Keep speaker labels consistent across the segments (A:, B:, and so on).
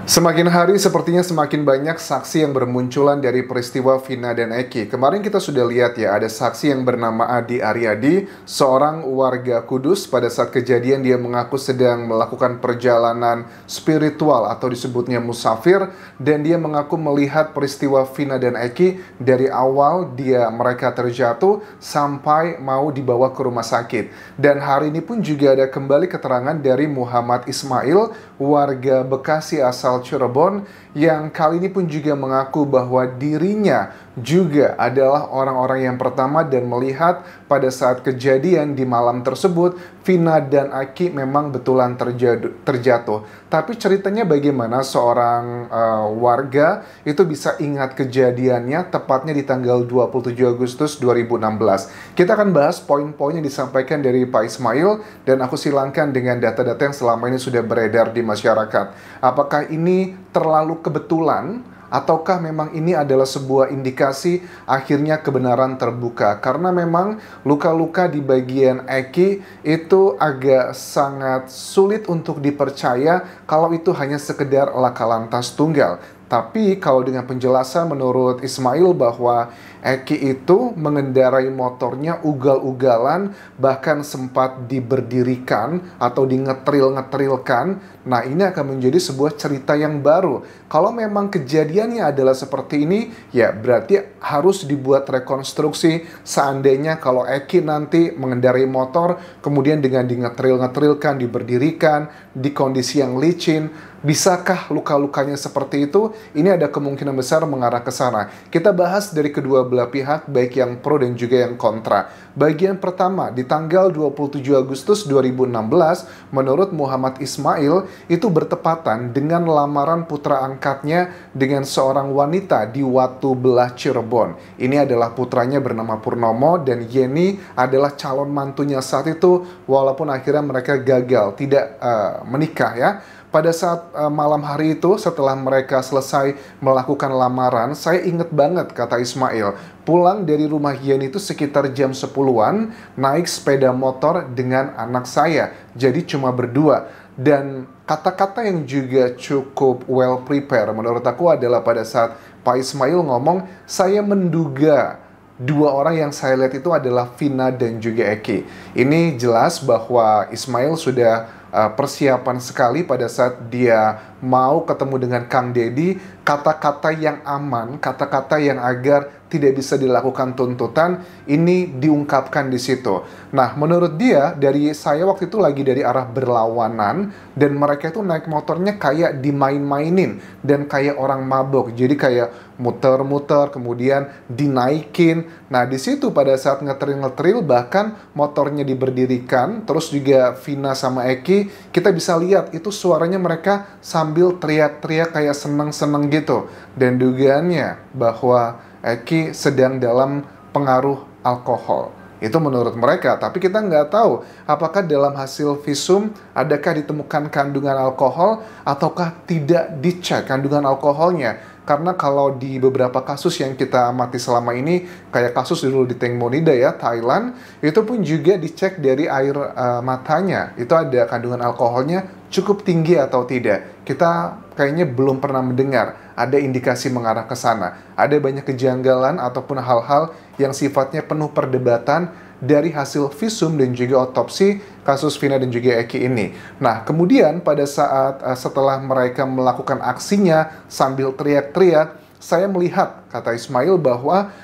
A: Semakin hari sepertinya semakin banyak saksi yang bermunculan dari peristiwa Vina dan Eki. Kemarin kita sudah lihat ya, ada saksi yang bernama Adi Aryadi, seorang warga Kudus. Pada saat kejadian dia mengaku sedang melakukan perjalanan spiritual atau disebutnya musafir, dan dia mengaku melihat peristiwa Vina dan Eki dari awal mereka terjatuh sampai mau dibawa ke rumah sakit. Dan hari ini pun juga ada kembali keterangan dari Muhammad Ismail, warga Bekasi asal Cirebon, yang kali ini pun juga mengaku bahwa dirinya juga adalah orang-orang yang pertama dan melihat pada saat kejadian di malam tersebut Vina dan Eki memang betulan terjatuh. Tapi ceritanya bagaimana seorang warga itu bisa ingat kejadiannya tepatnya di tanggal 27 Agustus 2016. Kita akan bahas poin-poin yang disampaikan dari Pak Ismail, dan aku silangkan dengan data-data yang selama ini sudah beredar di masyarakat. Apakah ini terlalu kebetulan, ataukah memang ini adalah sebuah indikasi akhirnya kebenaran terbuka? Karena memang luka-luka di bagian Eki itu agak sangat sulit untuk dipercaya kalau itu hanya sekedar laka lantas tunggal. Tapi kalau dengan penjelasan menurut Ismail bahwa Eki itu mengendarai motornya ugal-ugalan, bahkan sempat diberdirikan atau dingetril-ngetrilkan. Nah, ini akan menjadi sebuah cerita yang baru. Kalau memang kejadiannya adalah seperti ini, ya berarti harus dibuat rekonstruksi seandainya kalau Eki nanti mengendarai motor, kemudian dengan dingetril-ngetrilkan, diberdirikan, di kondisi yang licin, bisakah luka-lukanya seperti itu? Ini ada kemungkinan besar mengarah ke sana. Kita bahas dari kedua belah pihak, baik yang pro dan juga yang kontra. Bagian pertama, di tanggal 27 Agustus 2016, menurut Muhammad Ismail, itu bertepatan dengan lamaran putra angkatnya dengan seorang wanita di Watu Belah Cirebon. Ini adalah putranya bernama Purnomo, dan Yeni adalah calon mantunya saat itu, walaupun akhirnya mereka gagal, tidak menikah ya. Pada saat malam hari itu, setelah mereka selesai melakukan lamaran, saya inget banget kata Ismail, pulang dari rumah Yeni itu sekitar jam 10-an, naik sepeda motor dengan anak saya, jadi cuma berdua. Dan kata-kata yang juga cukup well prepare menurut aku adalah pada saat Pak Ismail ngomong, saya menduga dua orang yang saya lihat itu adalah Vina dan juga Eki. Ini jelas bahwa Ismail sudah persiapan sekali pada saat dia mau ketemu dengan Kang Deddy. Kata-kata yang aman, kata-kata yang agar tidak bisa dilakukan tuntutan, ini diungkapkan di situ. Nah, menurut dia, dari saya waktu itu lagi dari arah berlawanan, dan mereka itu naik motornya kayak dimain-mainin, dan kayak orang mabok. Jadi kayak muter-muter, kemudian dinaikin. Nah, di situ pada saat ngetril-ngetril, bahkan motornya diberdirikan, terus juga Vina sama Eki, kita bisa lihat itu suaranya mereka sambil teriak-teriak kayak seneng-seneng gitu. Dan dugaannya bahwa Eki sedang dalam pengaruh alkohol. Itu menurut mereka, tapi kita nggak tahu apakah dalam hasil visum adakah ditemukan kandungan alkohol ataukah tidak dicek kandungan alkoholnya. Karena kalau di beberapa kasus yang kita amati selama ini, kayak kasus dulu di Teng Monida ya, Thailand, itu pun juga dicek dari air matanya, itu ada kandungan alkoholnya cukup tinggi atau tidak. Kita kayaknya belum pernah mendengar ada indikasi mengarah ke sana. Ada banyak kejanggalan ataupun hal-hal yang sifatnya penuh perdebatan dari hasil visum dan juga otopsi kasus Vina dan juga Eki ini. Nah, kemudian pada saat setelah mereka melakukan aksinya sambil teriak-teriak, saya melihat, kata Ismail, bahwa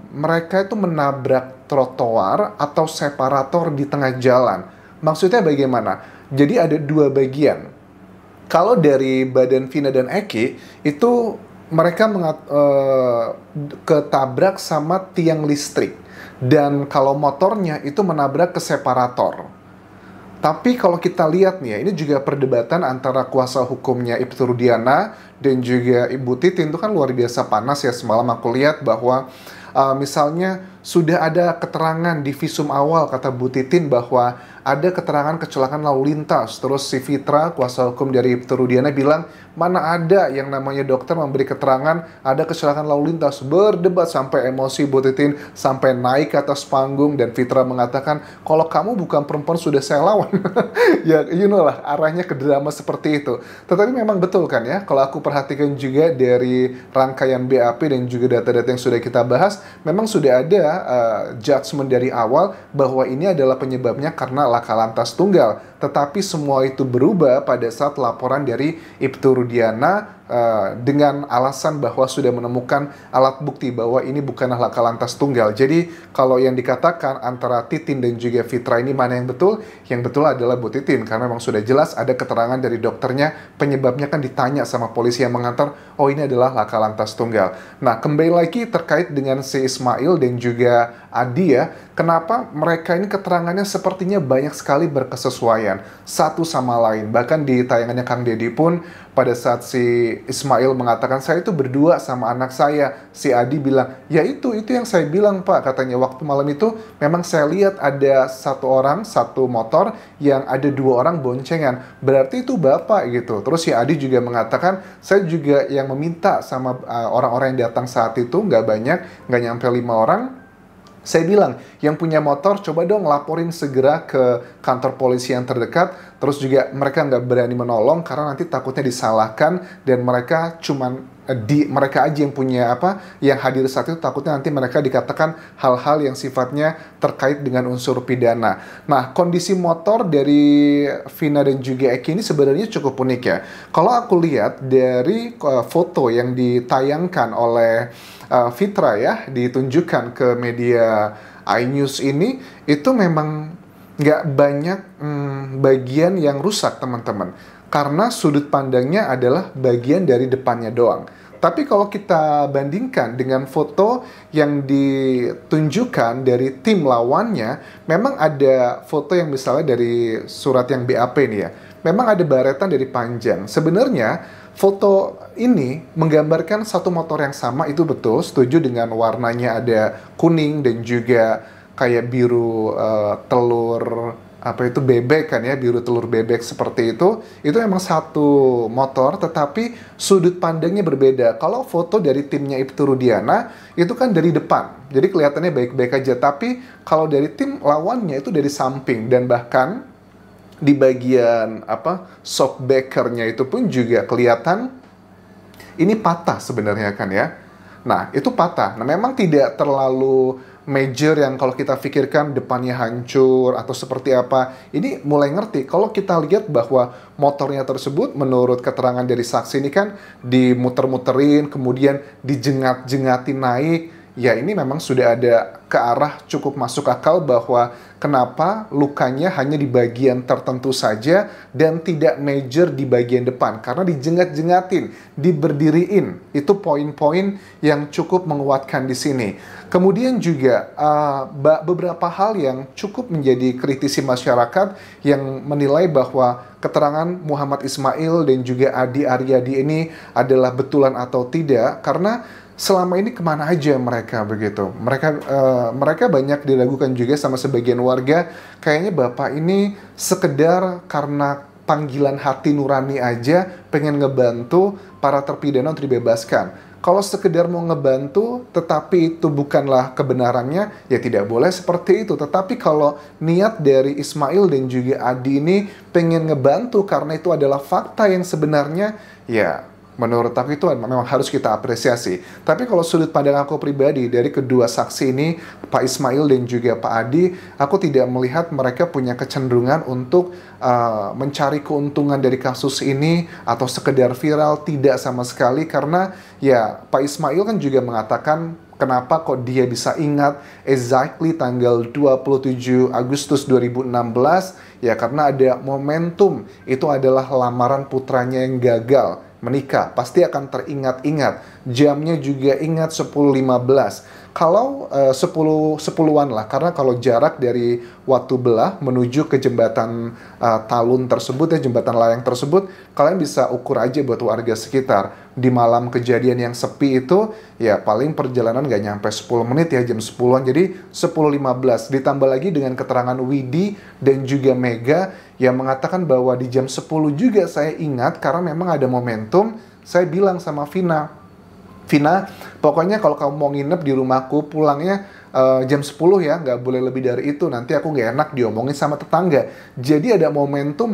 A: mereka itu menabrak trotoar atau separator di tengah jalan. Maksudnya bagaimana? Jadi ada dua bagian. Kalau dari badan Vina dan Eki, itu mereka ketabrak sama tiang listrik. Dan kalau motornya itu menabrak ke separator. Tapi kalau kita lihat nih ya, ini juga perdebatan antara kuasa hukumnya Ibtu Rudiana dan juga Ibu Titin, itu kan luar biasa panas ya. Semalam aku lihat bahwa misalnya sudah ada keterangan di visum awal, kata Bu Titin, bahwa ada keterangan kecelakaan lalu lintas. Terus si Fitra, kuasa hukum dari Ibtu Rudiana, bilang, mana ada yang namanya dokter memberi keterangan ada kecelakaan lalu lintas. Berdebat sampai emosi Bu Titin, sampai naik ke atas panggung, dan Fitra mengatakan, kalau kamu bukan perempuan sudah saya lawan. Ya, you know lah, arahnya ke drama seperti itu. Tetapi memang betul kan ya, kalau aku perhatikan juga dari rangkaian BAP dan juga data-data yang sudah kita bahas, memang sudah ada judgement dari awal bahwa ini adalah penyebabnya karena laka lantas tunggal. Tetapi semua itu berubah pada saat laporan dari Ibtu Rudiana dengan alasan bahwa sudah menemukan alat bukti bahwa ini bukanlah laka lantas tunggal. Jadi kalau yang dikatakan antara Titin dan juga Fitra ini mana yang betul? Yang betul adalah Bu Titin, karena memang sudah jelas ada keterangan dari dokternya, penyebabnya kan ditanya sama polisi yang mengantar, oh ini adalah laka lantas tunggal. Nah, kembali lagi terkait dengan si Ismail dan juga Adi ya, kenapa mereka ini keterangannya sepertinya banyak sekali berkesesuaian satu sama lain. Bahkan di tayangannya Kang Deddy pun pada saat si Ismail mengatakan, saya itu berdua sama anak saya, si Adi bilang, ya itu yang saya bilang Pak, katanya waktu malam itu memang saya lihat ada satu orang, satu motor yang ada dua orang boncengan, berarti itu Bapak gitu. Terus si Adi juga mengatakan, saya juga yang meminta sama orang-orang yang datang saat itu, nggak banyak, nggak nyampe 5 orang. Saya bilang, yang punya motor coba dong laporin segera ke kantor polisi yang terdekat. Terus juga mereka nggak berani menolong karena nanti takutnya disalahkan, dan mereka cuman mereka aja yang punya yang hadir saat itu, takutnya nanti mereka dikatakan hal-hal yang sifatnya terkait dengan unsur pidana. Nah, kondisi motor dari Vina dan juga Eki ini sebenarnya cukup unik ya. Kalau aku lihat dari foto yang ditayangkan oleh Fitra ya, ditunjukkan ke media iNews ini, itu memang nggak banyak bagian yang rusak teman-teman, karena sudut pandangnya adalah bagian dari depannya doang. Tapi kalau kita bandingkan dengan foto yang ditunjukkan dari tim lawannya, memang ada foto yang misalnya dari surat yang BAP nih ya, memang ada baretan dari panjang. Sebenarnya foto ini menggambarkan satu motor yang sama, itu betul, setuju dengan warnanya ada kuning dan juga kayak biru telur bebek kan ya, biru telur bebek seperti itu memang satu motor, tetapi sudut pandangnya berbeda. Kalau foto dari timnya Ibtu Rudiana itu kan dari depan, jadi kelihatannya baik-baik aja, tapi kalau dari tim lawannya itu dari samping, dan bahkan di bagian shockbreaker-nya itu pun juga kelihatan ini patah sebenarnya kan ya. Nah, itu patah. Nah, memang tidak terlalu major yang kalau kita pikirkan depannya hancur atau seperti apa. Ini mulai ngerti kalau kita lihat bahwa motornya tersebut menurut keterangan dari saksi ini kan dimuter-muterin, kemudian dijengat-jengatin naik. Ya, ini memang sudah ada ke arah cukup masuk akal bahwa kenapa lukanya hanya di bagian tertentu saja dan tidak major di bagian depan, karena dijengat-jengatin, diberdiriin. Itu poin-poin yang cukup menguatkan di sini. Kemudian juga beberapa hal yang cukup menjadi kritisi masyarakat yang menilai bahwa keterangan Muhammad Ismail dan juga Adi Aryadi ini adalah betulan atau tidak, karena selama ini kemana aja mereka begitu. Mereka banyak diragukan juga sama sebagian warga. Kayaknya Bapak ini sekedar karena panggilan hati nurani aja pengen ngebantu para terpidana untuk dibebaskan. Kalau sekedar mau ngebantu tetapi itu bukanlah kebenarannya, ya tidak boleh seperti itu. Tetapi kalau niat dari Ismail dan juga Adi ini pengen ngebantu karena itu adalah fakta yang sebenarnya, ya menurut aku itu memang harus kita apresiasi. Tapi kalau sudut pandang aku pribadi dari kedua saksi ini, Pak Ismail dan juga Pak Adi, aku tidak melihat mereka punya kecenderungan untuk mencari keuntungan dari kasus ini atau sekedar viral, tidak sama sekali. Karena ya Pak Ismail kan juga mengatakan kenapa kok dia bisa ingat exactly tanggal 27 Agustus 2016, ya karena ada momentum, itu adalah lamaran putranya yang gagal menikah, pasti akan teringat-ingat. Jamnya juga ingat 10.15. Kalau 10-10an lah, karena kalau jarak dari Watu Belah menuju ke jembatan Talun tersebut, ya jembatan layang tersebut, kalian bisa ukur aja buat warga sekitar. Di malam kejadian yang sepi itu, ya paling perjalanan nggak nyampe 10 menit ya, jam 10-an. Jadi 10.15. Ditambah lagi dengan keterangan Widi dan juga Mega yang mengatakan bahwa di jam 10 juga saya ingat, karena memang ada momentum, saya bilang sama Vina, pokoknya kalau kamu mau nginep di rumahku, pulangnya jam 10 ya, nggak boleh lebih dari itu, nanti aku nggak enak diomongin sama tetangga. Jadi ada momentum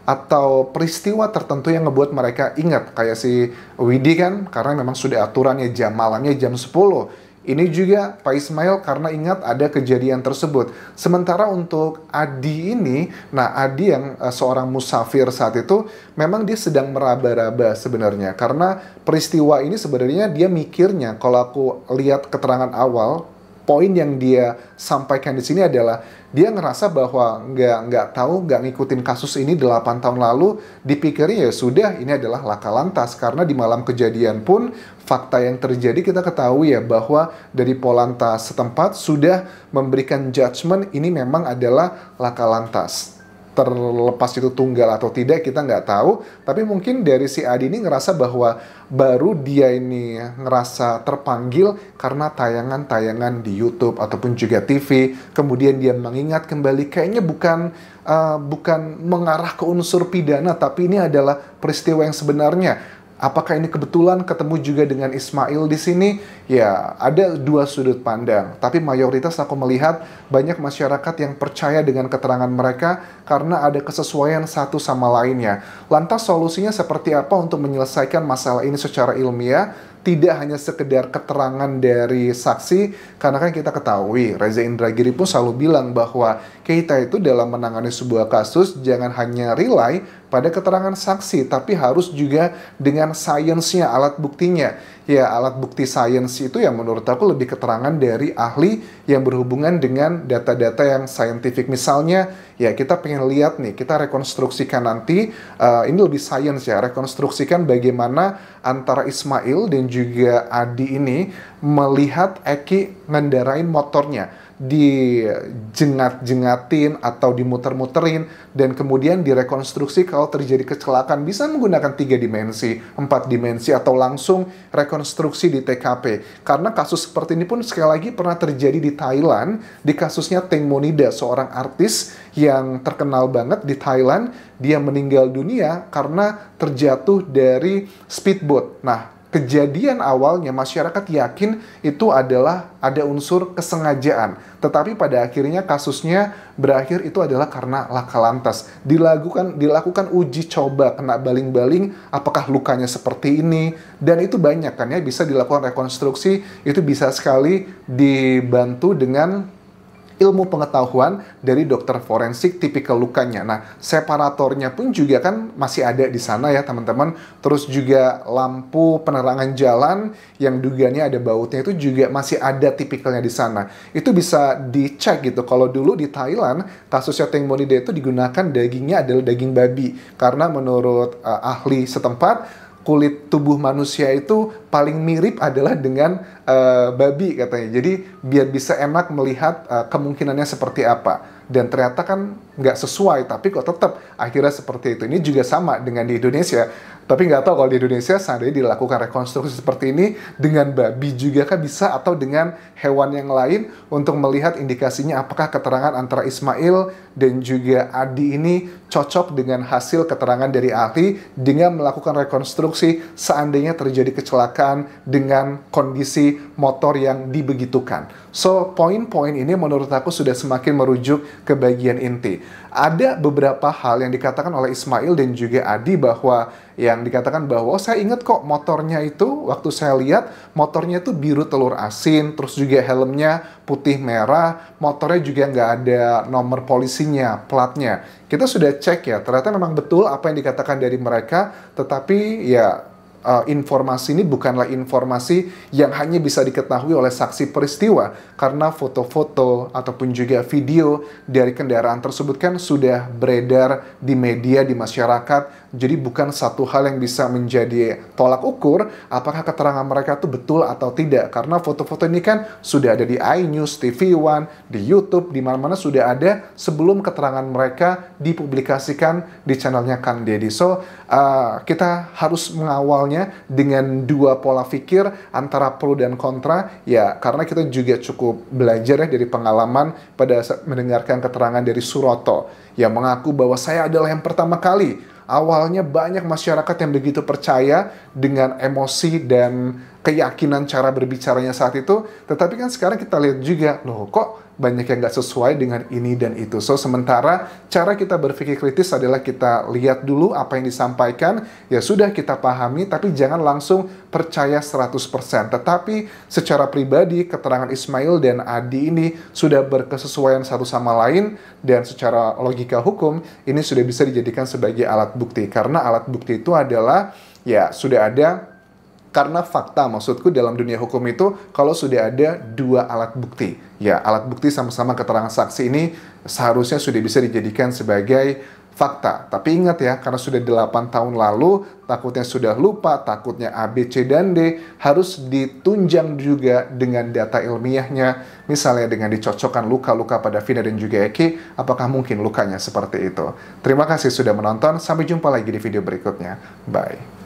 A: atau peristiwa tertentu yang ngebuat mereka ingat. Kayak si Widi kan, karena memang sudah aturannya jam malamnya jam 10. Ini juga Pak Ismail karena ingat ada kejadian tersebut. Sementara untuk Adi ini, nah Adi yang seorang musafir saat itu, memang dia sedang meraba-raba sebenarnya. Karena peristiwa ini sebenarnya dia mikirnya, kalau aku lihat keterangan awal, poin yang dia sampaikan di sini adalah dia ngerasa bahwa nggak ngikutin kasus ini 8 tahun lalu, dipikirnya ya sudah ini adalah laka lantas, karena di malam kejadian pun fakta yang terjadi kita ketahui ya bahwa dari Polantas setempat sudah memberikan judgement ini memang adalah laka lantas. Terlepas itu tunggal atau tidak kita nggak tahu, tapi mungkin dari si Adi ini ngerasa bahwa baru dia ini ngerasa terpanggil karena tayangan-tayangan di YouTube ataupun juga TV, kemudian dia mengingat kembali kayaknya bukan mengarah ke unsur pidana, tapi ini adalah peristiwa yang sebenarnya. Apakah ini kebetulan ketemu juga dengan Ismail di sini? Ya, ada dua sudut pandang. Tapi mayoritas aku melihat banyak masyarakat yang percaya dengan keterangan mereka karena ada kesesuaian satu sama lainnya. Lantas solusinya seperti apa untuk menyelesaikan masalah ini secara ilmiah? Tidak hanya sekedar keterangan dari saksi, karena kan kita ketahui Reza Indragiri pun selalu bilang bahwa kita itu dalam menangani sebuah kasus jangan hanya rely pada keterangan saksi, tapi harus juga dengan sainsnya, alat buktinya. Ya, alat bukti sains itu yang menurut aku lebih keterangan dari ahli yang berhubungan dengan data-data yang saintifik. Misalnya, ya kita pengen lihat nih, kita rekonstruksikan nanti, ini lebih sains ya, rekonstruksikan bagaimana antara Ismail dan juga Adi ini melihat Eki ngendarain motornya, dijengat-jengatin atau dimuter-muterin, dan kemudian direkonstruksi kalau terjadi kecelakaan bisa menggunakan 3 dimensi, 4 dimensi, atau langsung rekonstruksi di TKP. Karena kasus seperti ini pun sekali lagi pernah terjadi di Thailand, di kasusnya Teng Monida, seorang artis yang terkenal banget di Thailand. Dia meninggal dunia karena terjatuh dari speedboat. Nah, kejadian awalnya masyarakat yakin itu adalah ada unsur kesengajaan, tetapi pada akhirnya kasusnya berakhir itu adalah karena laka lantas. Dilakukan uji coba, kena baling-baling, apakah lukanya seperti ini, dan itu banyak kan ya, bisa dilakukan rekonstruksi, itu bisa sekali dibantu dengan ilmu pengetahuan dari dokter forensik tipikal lukanya. Nah, separatornya pun juga kan masih ada di sana ya teman-teman. Terus juga lampu penerangan jalan yang dugaannya ada bautnya itu juga masih ada tipikalnya di sana. Itu bisa dicek gitu. Kalau dulu di Thailand, kasusnya Teng Monida itu digunakan dagingnya adalah daging babi. Karena menurut ahli setempat, kulit tubuh manusia itu paling mirip adalah dengan babi katanya. Jadi biar bisa enak melihat kemungkinannya seperti apa. Dan ternyata kan nggak sesuai, tapi kok tetap akhirnya seperti itu. Ini juga sama dengan di Indonesia. Tapi nggak tahu kalau di Indonesia seandainya dilakukan rekonstruksi seperti ini dengan babi juga kan bisa, atau dengan hewan yang lain untuk melihat indikasinya apakah keterangan antara Ismail dan juga Adi ini cocok dengan hasil keterangan dari ahli dengan melakukan rekonstruksi seandainya terjadi kecelakaan dengan kondisi motor yang dibegitukan. So, poin-poin ini menurut aku sudah semakin merujuk ke bagian inti. Ada beberapa hal yang dikatakan oleh Ismail dan juga Adi bahwa yang dikatakan bahwa saya ingat kok motornya itu waktu saya lihat motornya itu biru telur asin, terus juga helmnya putih merah, motornya juga nggak ada nomor polisinya, platnya. Kita sudah cek ya, ternyata memang betul apa yang dikatakan dari mereka, tetapi ya informasi ini bukanlah informasi yang hanya bisa diketahui oleh saksi peristiwa, karena foto-foto ataupun juga video dari kendaraan tersebut kan sudah beredar di media, di masyarakat, Jadi bukan satu hal yang bisa menjadi tolak ukur apakah keterangan mereka itu betul atau tidak. Karena foto-foto ini kan sudah ada di iNews, TV One, di YouTube, di mana-mana sudah ada sebelum keterangan mereka dipublikasikan di channelnya Kang Deddy. So, kita harus mengawalnya dengan dua pola pikir antara pro dan kontra, ya karena kita juga cukup belajar ya dari pengalaman pada saat mendengarkan keterangan dari Suroto yang mengaku bahwa saya adalah yang pertama kali. Awalnya banyak masyarakat yang begitu percaya dengan emosi dan keyakinan cara berbicaranya saat itu, tetapi kan sekarang kita lihat juga, loh kok banyak yang nggak sesuai dengan ini dan itu. So, sementara cara kita berpikir kritis adalah kita lihat dulu apa yang disampaikan, ya sudah kita pahami, tapi jangan langsung percaya 100%. Tetapi secara pribadi, keterangan Ismail dan Adi ini sudah berkesesuaian satu sama lain, dan secara logika hukum, ini sudah bisa dijadikan sebagai alat bukti. Karena alat bukti itu adalah, ya sudah ada. Karena fakta, maksudku dalam dunia hukum itu, kalau sudah ada dua alat bukti, ya alat bukti sama-sama keterangan saksi ini seharusnya sudah bisa dijadikan sebagai fakta. Tapi ingat ya, karena sudah 8 tahun lalu, takutnya sudah lupa, takutnya A, B, C, dan D, harus ditunjang juga dengan data ilmiahnya, misalnya dengan dicocokkan luka-luka pada Vina dan juga Eki, apakah mungkin lukanya seperti itu. Terima kasih sudah menonton, sampai jumpa lagi di video berikutnya. Bye.